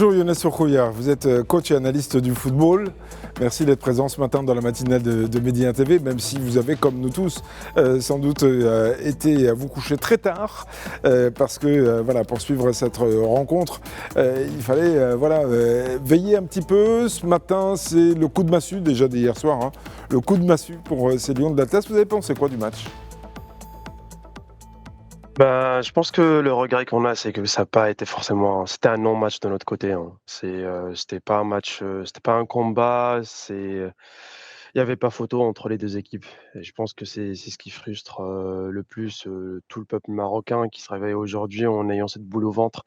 Bonjour Younes Soukrouya, vous êtes coach et analyste du football. Merci d'être présent ce matin dans la matinale de Médina TV, même si vous avez, comme nous tous, sans doute été à vous coucher très tard, parce que pour suivre cette rencontre, il fallait veiller un petit peu. Ce matin, c'est le coup de massue, déjà d'hier soir, hein, le coup de massue pour ces Lions de l'Atlas. Vous avez pensé quoi du match ? Je pense que le regret qu'on a, c'est que ça n'a pas été forcément. C'était un non-match de notre côté, hein. C'était pas un match, c'était pas un combat. Il y avait pas photo entre les 2 équipes et je pense que c'est ce qui frustre, le plus, tout le peuple marocain qui se réveille aujourd'hui en ayant cette boule au ventre.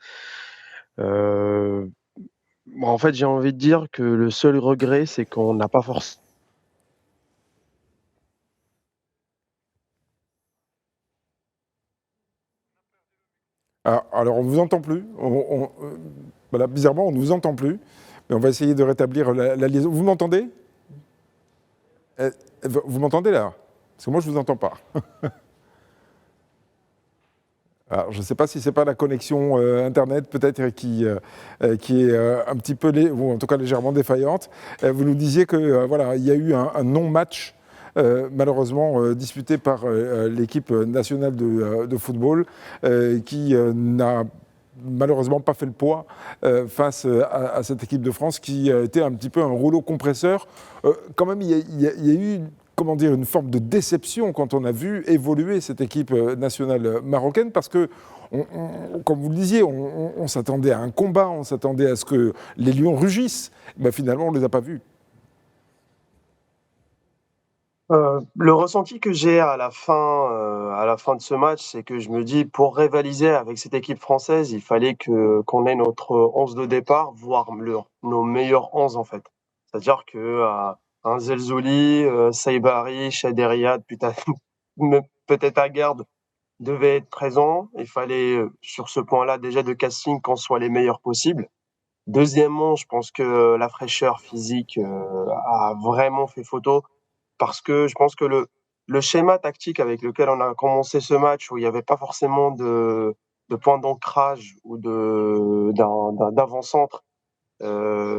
Heu, En fait, j'ai envie de dire que le seul regret, c'est qu'on n'a pas forcément. Alors on ne vous entend plus. Bizarrement, on ne vous entend plus. Mais on va essayer de rétablir la liaison. Vous m'entendez ? Vous m'entendez là ? Parce que moi, je ne vous entends pas. Alors, je ne sais pas si ce n'est pas la connexion Internet, peut-être, qui est un petit peu, ou en tout cas légèrement défaillante. Vous nous disiez qu'il il y a eu un non-match, malheureusement, disputé par l'équipe nationale de football, qui n'a malheureusement pas fait le poids face à cette équipe de France qui était un petit peu un rouleau compresseur. Quand même, il y a eu une forme de déception quand on a vu évoluer cette équipe nationale marocaine parce que, comme vous le disiez, on s'attendait à un combat, on s'attendait à ce que les Lions rugissent. Mais finalement, on ne les a pas vus. Le ressenti que j'ai à la fin de ce match, c'est que je me dis pour rivaliser avec cette équipe française, il fallait qu'on ait notre 11 de départ, voire nos meilleurs 11 en fait. C'est-à-dire que un Zelzouli, Saibari, Chaderiad, peut-être Aguerd devaient être présents. Il fallait sur ce point-là déjà de casting qu'on soit les meilleurs possibles. Deuxièmement, je pense que la fraîcheur physique a vraiment fait photo parce que je pense que le schéma tactique avec lequel on a commencé ce match, où il n'y avait pas forcément de point d'ancrage ou d'avant-centre,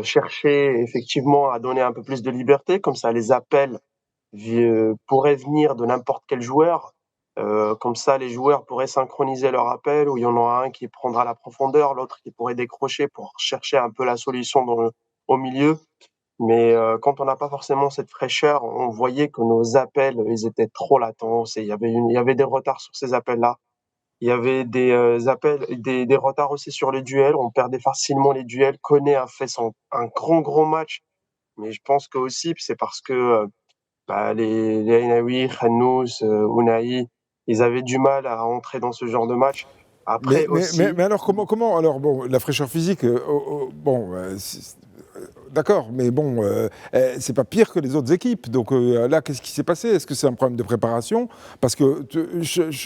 cherchait effectivement à donner un peu plus de liberté, comme ça les appels pourraient venir de n'importe quel joueur. Comme ça, les joueurs pourraient synchroniser leur appel, où il y en aura un qui prendra la profondeur, l'autre qui pourrait décrocher pour chercher un peu la solution au milieu. Mais quand on n'a pas forcément cette fraîcheur, on voyait que nos appels, ils étaient trop latents. Il y avait des retards sur ces appels-là. Il y avait des retards aussi sur les duels. On perdait facilement les duels. Koné a fait un gros match. Mais je pense que aussi, c'est parce que les Ainaoui, Khannous, Ounahi, ils avaient du mal à entrer dans ce genre de match. Après aussi, Mais alors, comment alors, bon, la fraîcheur physique, d'accord, mais bon, c'est pas pire que les autres équipes. Donc là, qu'est-ce qui s'est passé ? Est-ce que c'est un problème de préparation ? Parce que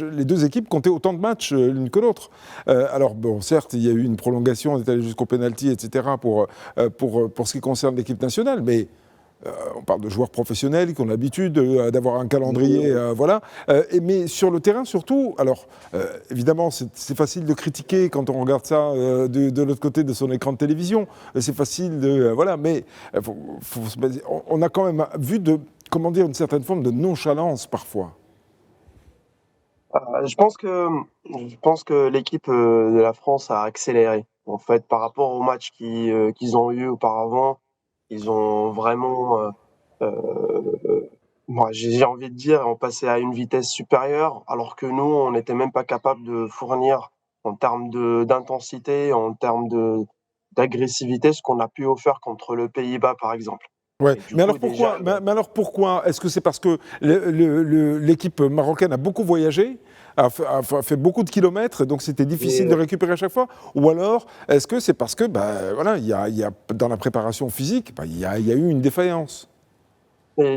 les 2 équipes comptaient autant de matchs l'une que l'autre. Alors bon, certes, il y a eu une prolongation, on est allé jusqu'au penalty, etc. Pour ce qui concerne l'équipe nationale, mais on parle de joueurs professionnels qui ont l'habitude d'avoir un calendrier, mais sur le terrain surtout, alors évidemment c'est facile de critiquer quand on regarde ça de l'autre côté de son écran de télévision. C'est facile mais on a quand même vu une certaine forme de nonchalance parfois. je pense que l'équipe de la France a accéléré. En fait, par rapport au match qu'ils ont eu auparavant, ils ont vraiment, moi, j'ai envie de dire, on passait à une vitesse supérieure, alors que nous, on n'était même pas capable de fournir en termes d'intensité, en termes d'agressivité, ce qu'on a pu faire contre le Pays-Bas, par exemple. Ouais. Et du coup, déjà, Mais alors pourquoi ? Est-ce que c'est parce que l'équipe marocaine a beaucoup voyagé, a fait beaucoup de kilomètres, donc c'était difficile de récupérer à chaque fois ? Ou alors est-ce que c'est parce que il y a dans la préparation physique, il y a eu une défaillance ?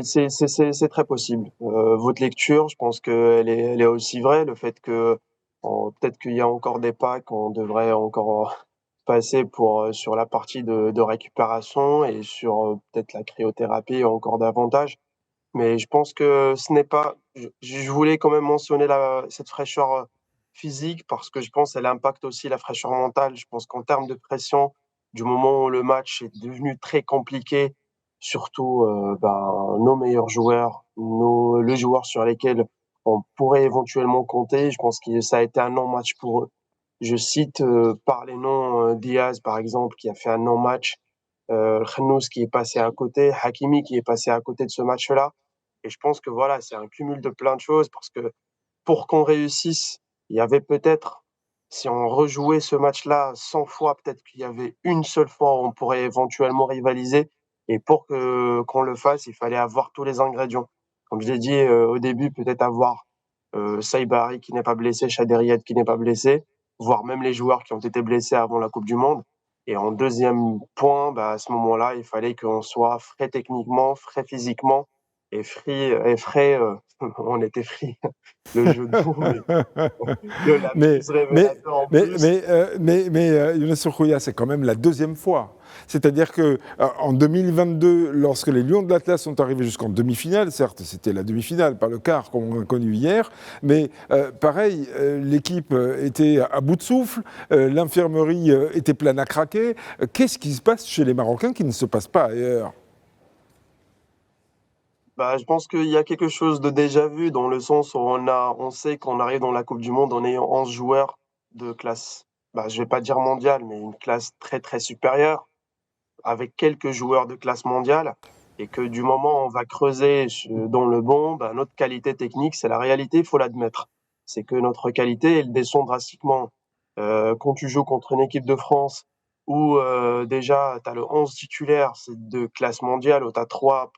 c'est très possible. Votre lecture, je pense elle est aussi vraie. Le fait que peut-être qu'il y a encore des pas qu'on devrait encore passer sur la partie de récupération et sur peut-être la cryothérapie encore davantage. Mais je pense que ce n'est pas. Je voulais quand même mentionner cette fraîcheur physique parce que je pense qu'elle impacte aussi la fraîcheur mentale. Je pense qu'en termes de pression, du moment où le match est devenu très compliqué, surtout nos meilleurs joueurs, les joueurs sur lesquels on pourrait éventuellement compter, je pense que ça a été un non-match pour eux. Je cite par les noms Diaz, par exemple, qui a fait un non-match, Khnous qui est passé à côté, Hakimi qui est passé à côté de ce match-là. Et je pense que voilà, c'est un cumul de plein de choses parce que pour qu'on réussisse, il y avait peut-être, si on rejouait ce match-là 100 fois, peut-être qu'il y avait une seule fois où on pourrait éventuellement rivaliser. Et pour qu'on le fasse, il fallait avoir tous les ingrédients. Comme je l'ai dit au début, peut-être avoir Saïbari qui n'est pas blessé, Chaderiet qui n'est pas blessé, voire même les joueurs qui ont été blessés avant la Coupe du Monde. Et en deuxième point, à ce moment-là, il fallait qu'on soit frais techniquement, frais physiquement et frais. On était free. Le jeu de mots, mais le mais, lapsus révélateur en plus. Younes Soukhouya, c'est quand même la deuxième fois. C'est-à-dire qu'en 2022, lorsque les Lions de l'Atlas sont arrivés jusqu'en demi-finale, certes c'était la demi-finale, pas le quart qu'on a connu hier, mais pareil, l'équipe était à bout de souffle, l'infirmerie était pleine à craquer. Qu'est-ce qui se passe chez les Marocains qui ne se passe pas ailleurs ? Je pense qu'il y a quelque chose de déjà vu dans le sens où on sait qu'on arrive dans la Coupe du Monde en ayant 11 joueurs de classe, je vais pas dire mondiale, mais une classe très très supérieure, avec quelques joueurs de classe mondiale, et que du moment où on va creuser dans le bon, notre qualité technique, c'est la réalité, il faut l'admettre. C'est que notre qualité, elle descend drastiquement. Quand tu joues contre une équipe de France où déjà tu as le 11 titulaire, c'est de classe mondiale, où tu as trois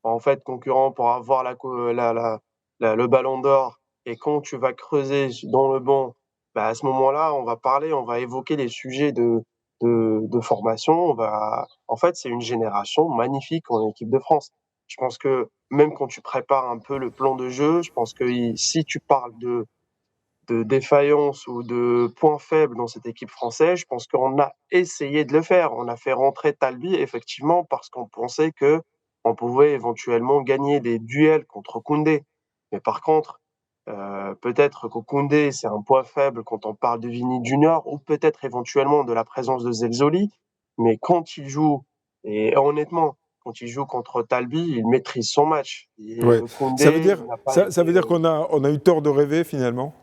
en fait concurrents pour avoir le ballon d'or, et quand tu vas creuser dans le bon, à ce moment-là, on va évoquer les sujets de formation. En fait, c'est une génération magnifique en équipe de France. Je pense que même quand tu prépares un peu le plan de jeu, je pense que si tu parles de défaillance ou de points faibles dans cette équipe française, je pense qu'on a essayé de le faire. On a fait rentrer Talbi, effectivement, parce qu'on pensait que on pouvait éventuellement gagner des duels contre Koundé. Mais par contre, peut-être que Koundé, c'est un point faible quand on parle de Vini Junior, ou peut-être éventuellement de la présence de Zelzoli. Mais quand il joue, et honnêtement, quand il joue contre Talbi, il maîtrise son match. Et Ouais. Koundé, il n'a pas Ça veut été. dire on a eu tort de rêver finalement ?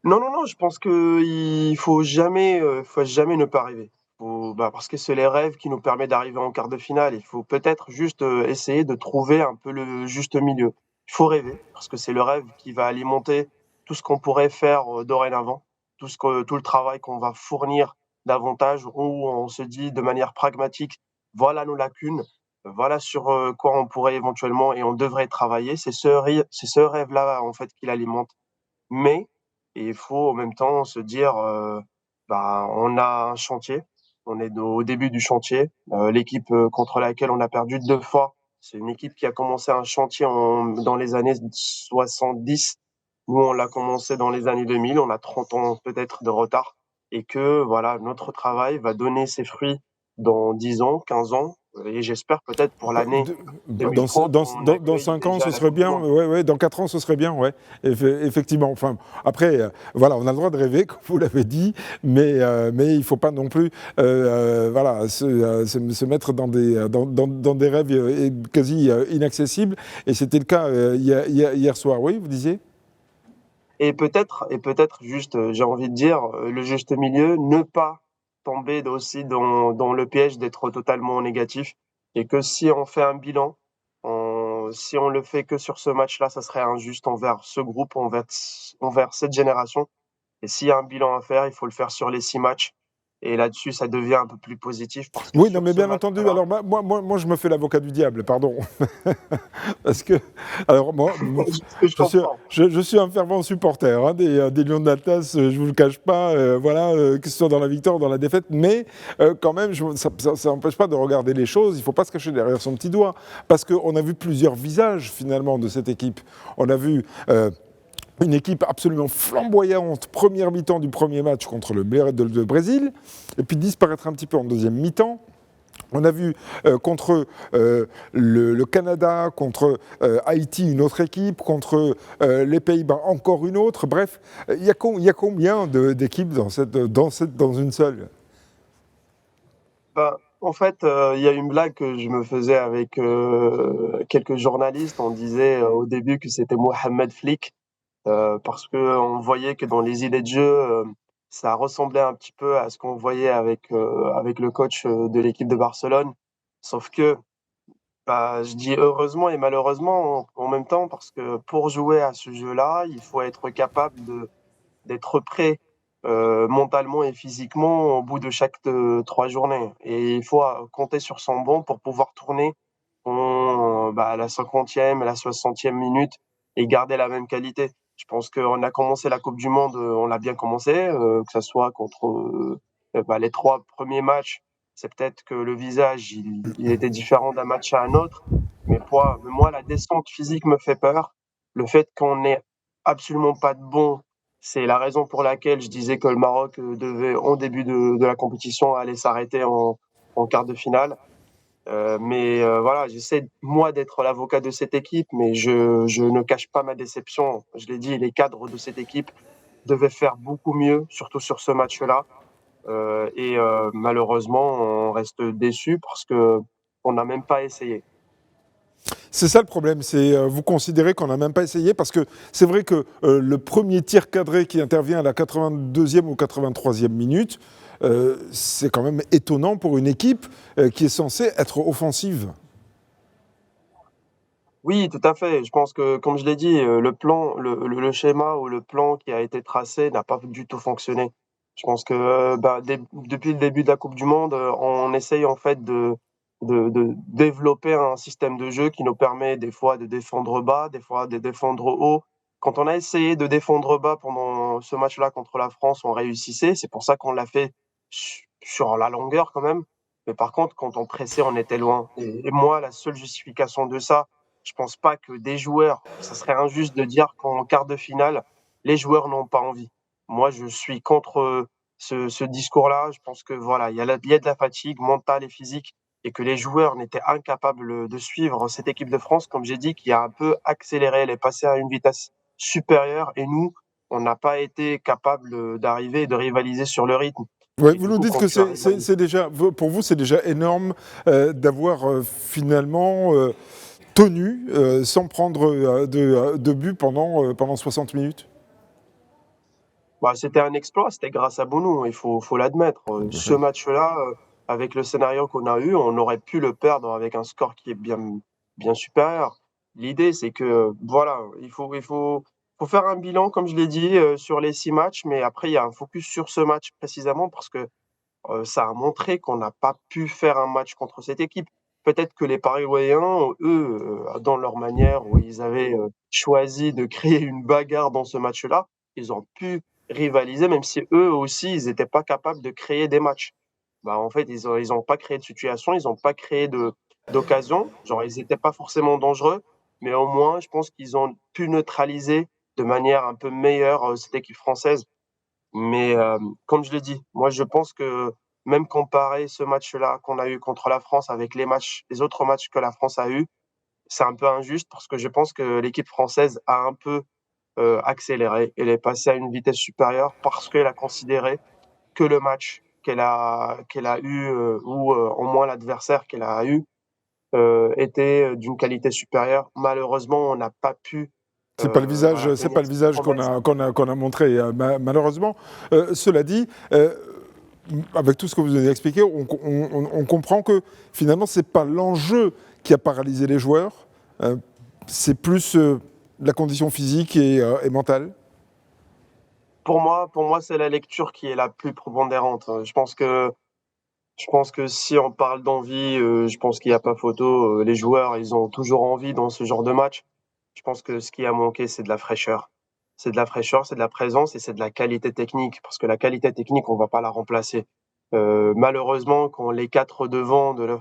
Non, non, non, je pense qu'il faut jamais ne pas rêver. Parce que c'est les rêves qui nous permettent d'arriver en quart de finale. Il faut peut-être juste essayer de trouver un peu le juste milieu. Il faut rêver, parce que c'est le rêve qui va alimenter tout ce qu'on pourrait faire dorénavant, tout le travail qu'on va fournir davantage, où on se dit de manière pragmatique, voilà nos lacunes, voilà sur quoi on pourrait éventuellement et on devrait travailler. C'est ce rêve-là, en fait, qui l'alimente. Mais il faut en même temps se dire, on a un chantier, on est au début du chantier. L'équipe contre laquelle on a perdu 2 fois, c'est une équipe qui a commencé un chantier dans les années 70. Nous, on l'a commencé dans les années 2000, on a 30 ans peut-être de retard, et que voilà, notre travail va donner ses fruits dans 10 ans, 15 ans, et j'espère peut-être pour l'année Dans, 2030, on dans accueille 5 ans, déjà ce la serait Coupe du bien. Monde. Ouais, dans 4 ans, ce serait bien. Ouais. Effectivement. Enfin, après, voilà, on a le droit de rêver, comme vous l'avez dit, mais il ne faut pas non plus se mettre dans des rêves quasi inaccessibles. Et c'était le cas hier soir. Oui, vous disiez ? Et peut-être juste, j'ai envie de dire, le juste milieu, ne pas tomber aussi dans le piège d'être totalement négatif, et que si on fait un bilan, si on le fait que sur ce match-là, ça serait injuste envers ce groupe, envers cette génération. Et s'il y a un bilan à faire, il faut le faire sur les 6 matchs. Et là-dessus, ça devient un peu plus positif parce que Oui, non, sur mais ce bien entendu. match-là, Alors, moi, je me fais l'avocat du diable, pardon. Parce que, alors, moi, ce que je comprends. je suis un fervent supporter des Lions d'Atlas, je ne vous le cache pas, que ce soit dans la victoire ou dans la défaite, mais quand même, ça n'empêche pas de regarder les choses, il ne faut pas se cacher derrière son petit doigt, parce qu'on a vu plusieurs visages, finalement, de cette équipe. On a vu une équipe absolument flamboyante, première mi-temps du premier match contre le Brésil, et puis disparaître un petit peu en deuxième mi-temps. On a vu contre le Canada, contre Haïti une autre équipe, contre les Pays-Bas encore une autre. Bref, il y a combien d'équipes dans une seule? Ben, en fait, il y a une blague que je me faisais avec quelques journalistes. On disait au début que c'était Mohamed Flick, parce que on voyait que dans les idées de jeu, ça ressemblait un petit peu à ce qu'on voyait avec le coach de l'équipe de Barcelone. Sauf que, bah, je dis heureusement et malheureusement en même temps, parce que pour jouer à ce jeu-là, il faut être capable d'être prêt mentalement et physiquement au bout de chaque 3 journées. Et il faut compter sur son banc pour pouvoir tourner à la 50e, à la 60e minute et garder la même qualité. Je pense qu'on a commencé la Coupe du Monde, on l'a bien commencé, que ça soit contre les 3 premiers matchs. C'est peut-être que le visage, il était différent d'un match à un autre. Mais moi, la descente physique me fait peur. Le fait qu'on n'ait absolument pas de bon, c'est la raison pour laquelle je disais que le Maroc devait, en début de la compétition, aller s'arrêter en quart de finale. Voilà, j'essaie, moi, d'être l'avocat de cette équipe, mais je ne cache pas ma déception. Je l'ai dit, les cadres de cette équipe devaient faire beaucoup mieux, surtout sur ce match-là. Malheureusement, on reste déçu parce que on n'a même pas essayé. C'est ça le problème, c'est vous considérez qu'on n'a même pas essayé, parce que c'est vrai que le premier tir cadré qui intervient à la 82e ou 83e minute, c'est quand même étonnant pour une équipe qui est censée être offensive. Oui, tout à fait. Je pense que, comme je l'ai dit, le schéma ou le plan qui a été tracé n'a pas du tout fonctionné. Je pense que depuis le début de la Coupe du Monde, on essaye en fait de développer un système de jeu qui nous permet des fois de défendre bas, des fois de défendre haut. Quand on a essayé de défendre bas pendant ce match-là contre la France, on réussissait. C'est pour ça qu'on l'a fait sur la longueur quand même. Mais par contre, quand on pressait, on était loin. Et moi, la seule justification de ça, je pense pas que des joueurs, ça serait injuste de dire qu'en quart de finale, les joueurs n'ont pas envie. Moi, je suis contre ce discours-là. Je pense que voilà, il y a de la fatigue mentale et physique et que les joueurs n'étaient incapables de suivre cette équipe de France, comme j'ai dit, qui a un peu accéléré, elle est passée à une vitesse supérieure et nous, on n'a pas été capable d'arriver et de rivaliser sur le rythme. Ouais, Et vous du nous coup, dites quand que tu arrives à c'est déjà, pour vous, c'est déjà énorme d'avoir finalement tenu sans prendre de but pendant 60 minutes. C'était un exploit, c'était grâce à Bounou, il faut l'admettre. Ce match-là, avec le scénario qu'on a eu, on aurait pu le perdre avec un score qui est bien supérieur. L'idée, c'est que, voilà, faut faire un bilan, comme je l'ai dit, sur les 6 matchs, mais après, il y a un focus sur ce match précisément parce que ça a montré qu'on n'a pas pu faire un match contre cette équipe. Peut-être que les Paraguayens, eux, dans leur manière où ils avaient choisi de créer une bagarre dans ce match-là, ils ont pu rivaliser, même si eux aussi, ils n'étaient pas capables de créer des matchs. En fait, ils ont pas créé de situation, ils ont pas créé d'occasion. Genre, ils étaient pas forcément dangereux, mais au moins, je pense qu'ils ont pu neutraliser de manière un peu meilleure cette équipe française. Comme je l'ai dit, moi je pense que même comparer ce match-là qu'on a eu contre la France avec les autres matchs que la France a eu, c'est un peu injuste parce que je pense que l'équipe française a un peu accéléré. Elle est passée à une vitesse supérieure parce qu'elle a considéré que le match qu'elle a eu ou au moins l'adversaire qu'elle a eu était d'une qualité supérieure. Malheureusement, on n'a pas pu C'est tenir pas le cette visage promesse. qu'on a montré, malheureusement. Cela dit, avec tout ce que vous avez expliqué, on comprend que finalement, c'est pas l'enjeu qui a paralysé les joueurs, c'est plus la condition physique et mentale. Pour moi, c'est la lecture qui est la plus prépondérante. Je pense que si on parle d'envie, je pense qu'il y a pas photo. Les joueurs, ils ont toujours envie dans ce genre de match. Je pense que ce qui a manqué, c'est de la fraîcheur. C'est de la fraîcheur, c'est de la présence et c'est de la qualité technique. Parce que la qualité technique, on va pas la remplacer. Malheureusement, quand les 4 devant de la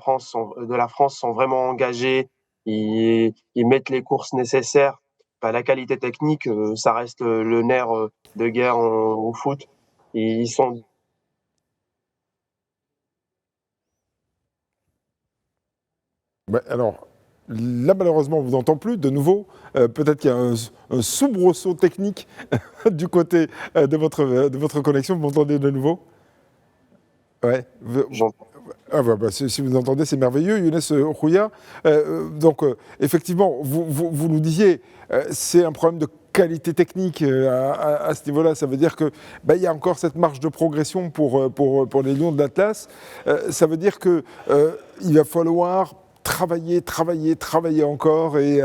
France sont vraiment engagés, ils mettent les courses nécessaires, la qualité technique, ça reste le nerf de guerre au foot. Et ils sont Ouais, alors, là, malheureusement, on ne vous entend plus de nouveau. Peut-être qu'il y a un soubresaut technique du côté de votre connexion. Vous m'entendez de nouveau? Ouais. J'entends. Ah, bah, si vous entendez, c'est merveilleux. Younes Rouya, donc effectivement, vous nous disiez, c'est un problème de qualité technique à ce niveau-là. Ça veut dire que il y a encore cette marge de progression pour les Lions de l'Atlas. Ça veut dire que il va falloir travailler encore, et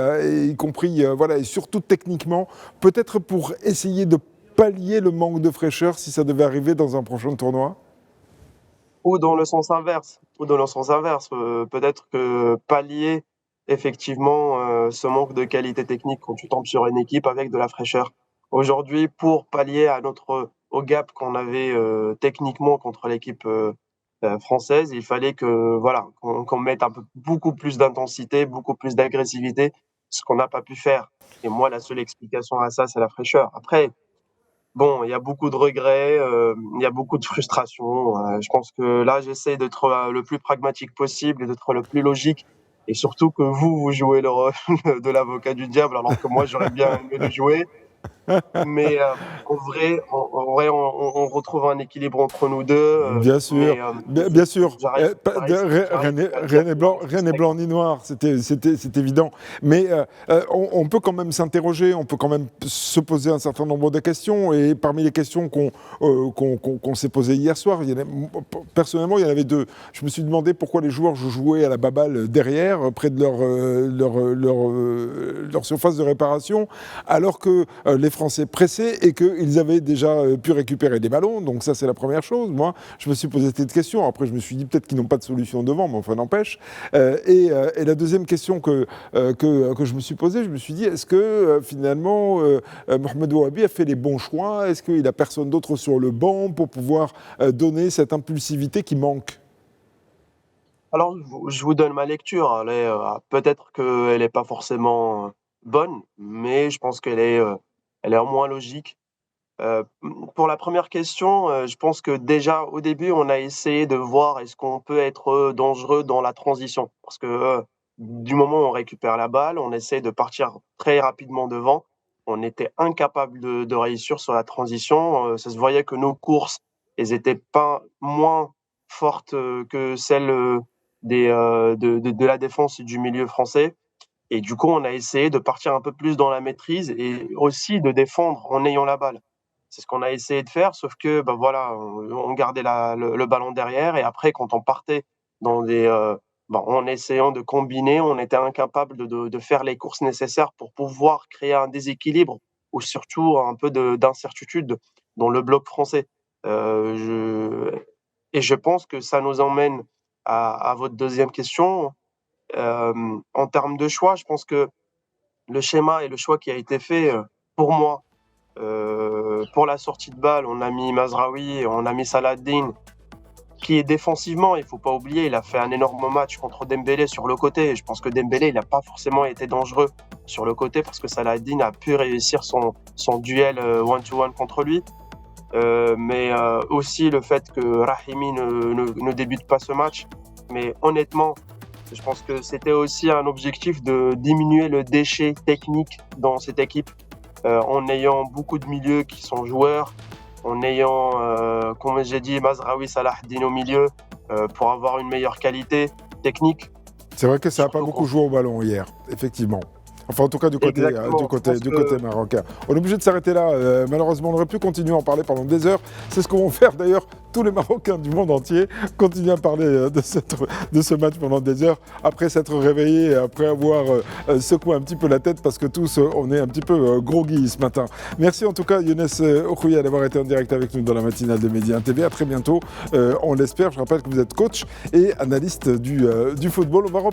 y compris, voilà, et surtout techniquement, peut-être pour essayer de pallier le manque de fraîcheur si ça devait arriver dans un prochain tournoi. Ou dans le sens inverse, peut-être que pallier effectivement, ce manque de qualité technique quand tu tombes sur une équipe avec de la fraîcheur. Aujourd'hui, pour pallier au gap qu'on avait, techniquement contre l'équipe, française, il fallait que voilà, qu'on mette beaucoup plus d'intensité, beaucoup plus d'agressivité, ce qu'on n'a pas pu faire et moi, la seule explication à ça, c'est la fraîcheur. Après, bon, il y a beaucoup de regrets, il y a beaucoup de frustration, je pense que là, j'essaie d'être, le plus pragmatique possible et d'être le plus logique et surtout que vous jouez le rôle de l'avocat du diable alors que moi, j'aurais bien aimé le jouer. Mais, en vrai, on retrouve un équilibre entre nous 2, Bien sûr, mais, bien sûr. j'arrive Rien n'est blanc ni noir, c'est évident. Mais on peut quand même s'interroger, on peut quand même se poser un certain nombre de questions. Et parmi les questions qu'on s'est posées hier soir, personnellement, il y en avait 2. Je me suis demandé pourquoi les joueurs jouaient à la baballe derrière, près de leur surface de réparation, alors que les Français pressaient et qu'ils avaient déjà pu récupérer des ballons. Donc ça, c'est la première chose. Moi, je me suis posé cette question. Après, je me suis dit peut-être qu'ils n'ont pas de solution devant, mais enfin, n'empêche. Et la deuxième question que je me suis posée, je me suis dit, est-ce que finalement, Mohamed Ouahabi a fait les bons choix? Est-ce qu'il n'a personne d'autre sur le banc pour pouvoir donner cette impulsivité qui manque? Alors, je vous donne ma lecture. Peut-être qu'elle n'est pas forcément bonne, mais je pense elle est au moins logique. Pour la première question, je pense que déjà au début, on a essayé de voir est-ce qu'on peut être dangereux dans la transition. Parce que du moment où on récupère la balle, on essaie de partir très rapidement devant. On était incapable de réussir sur la transition. Ça se voyait que nos courses, elles étaient pas moins fortes que celles de la défense et du milieu français. Et du coup, on a essayé de partir un peu plus dans la maîtrise et aussi de défendre en ayant la balle. C'est ce qu'on a essayé de faire, sauf que, voilà, on gardait le ballon derrière et après quand on partait dans en essayant de combiner, on était incapable de faire les courses nécessaires pour pouvoir créer un déséquilibre ou surtout un peu d'incertitude dans le bloc français. Je je pense que ça nous emmène à votre deuxième question. En termes de choix, je pense que le schéma et le choix qui a été fait, pour moi, pour la sortie de balle, on a mis Mazraoui et on a mis Saladin, qui est défensivement, il faut pas oublier, il a fait un énorme match contre Dembélé sur le côté. Je pense que Dembélé, il n'a pas forcément été dangereux sur le côté parce que Saladin a pu réussir son duel one-to-one contre lui. Mais aussi le fait que Rahimi ne débute pas ce match. Mais honnêtement, je pense que c'était aussi un objectif de diminuer le déchet technique dans cette équipe, en ayant beaucoup de milieux qui sont joueurs, en ayant, comme j'ai dit, Mazraoui, Salahdine au milieu, pour avoir une meilleure qualité technique. C'est vrai que ça n'a pas beaucoup joué au ballon hier, effectivement. Enfin, en tout cas, du côté marocain. On est obligé de s'arrêter là. Malheureusement, on aurait pu continuer à en parler pendant des heures. C'est ce que vont faire d'ailleurs tous les Marocains du monde entier. Continuer à parler de ce match pendant des heures, après s'être réveillé, après avoir secoué un petit peu la tête, parce que tous, on est un petit peu groggy ce matin. Merci en tout cas, Younes Rouya, d'avoir été en direct avec nous dans la matinale de Média TV. À très bientôt, on l'espère. Je rappelle que vous êtes coach et analyste du football. On va reprendre